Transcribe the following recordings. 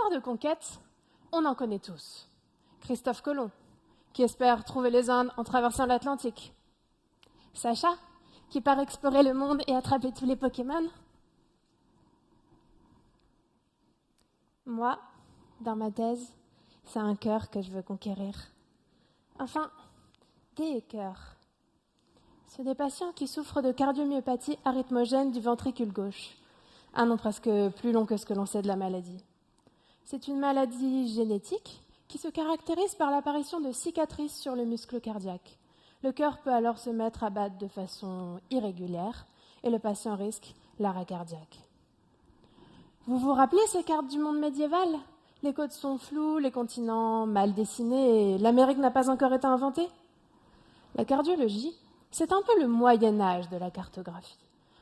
histoires de conquête, on en connaît tous. Christophe Colomb, qui espère trouver les Indes en traversant l'Atlantique. Sacha, qui part explorer le monde et attraper tous les Pokémon. Moi, dans ma thèse, c'est un cœur que je veux conquérir. Enfin, des cœurs. Ceux des patients qui souffrent de cardiomyopathie arythmogène du ventricule gauche. Un nom presque plus long que ce que l'on sait de la maladie. C'est une maladie génétique qui se caractérise par l'apparition de cicatrices sur le muscle cardiaque. Le cœur peut alors se mettre à battre de façon irrégulière et le patient risque l'arrêt cardiaque. Vous vous rappelez ces cartes du monde médiéval? Les côtes sont floues, les continents mal dessinés et l'Amérique n'a pas encore été inventée. La cardiologie, c'est un peu le Moyen-Âge de la cartographie.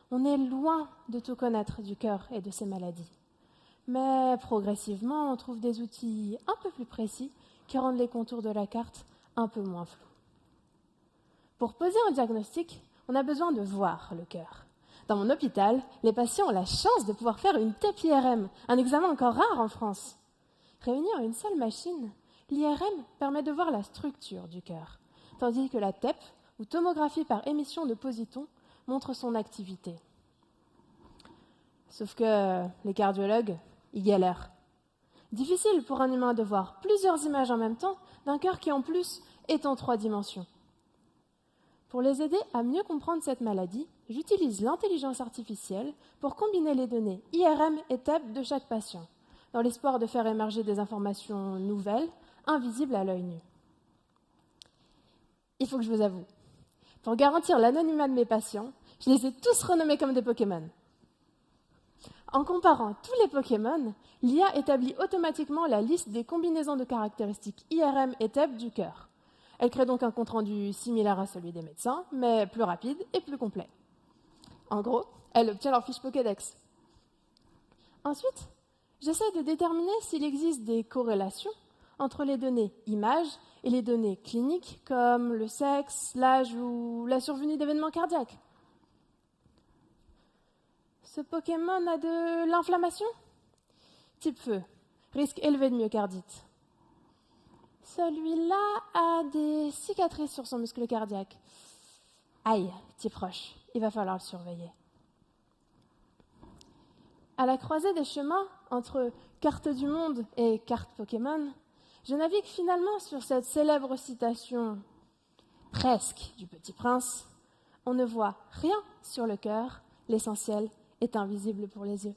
On est loin de tout connaître du cœur et de ses maladies. Mais progressivement, on trouve des outils un peu plus précis qui rendent les contours de la carte un peu moins flous. Pour poser un diagnostic, on a besoin de voir le cœur. Dans mon hôpital, les patients ont la chance de pouvoir faire une TEP-IRM, un examen encore rare en France. Réunis en une seule machine, l'IRM permet de voir la structure du cœur, tandis que la TEP, ou tomographie par émission de positons, montre son activité. Sauf que les cardiologues, ils galèrent. Difficile pour un humain de voir plusieurs images en même temps d'un cœur qui en plus est en 3 dimensions. Pour les aider à mieux comprendre cette maladie, j'utilise l'intelligence artificielle pour combiner les données IRM et TEP de chaque patient, dans l'espoir de faire émerger des informations nouvelles, invisibles à l'œil nu. Il faut que je vous avoue, pour garantir l'anonymat de mes patients, je les ai tous renommés comme des Pokémon. En comparant tous les Pokémon, l'IA établit automatiquement la liste des combinaisons de caractéristiques IRM et TEP du cœur. Elle crée donc un compte-rendu similaire à celui des médecins, mais plus rapide et plus complet. En gros, elle obtient leur fiche Pokédex. Ensuite, j'essaie de déterminer s'il existe des corrélations entre les données images et les données cliniques comme le sexe, l'âge ou la survenue d'événements cardiaques. Ce Pokémon a de l'inflammation? Type feu, risque élevé de myocardite. Celui-là a des cicatrices sur son muscle cardiaque. Aïe, type roche, il va falloir le surveiller. À la croisée des chemins entre carte du monde et carte Pokémon, je navigue finalement sur cette célèbre citation presque du Petit Prince. On ne voit rien sur le cœur, l'essentiel est invisible pour les yeux.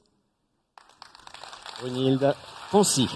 Brunhilde Poncy.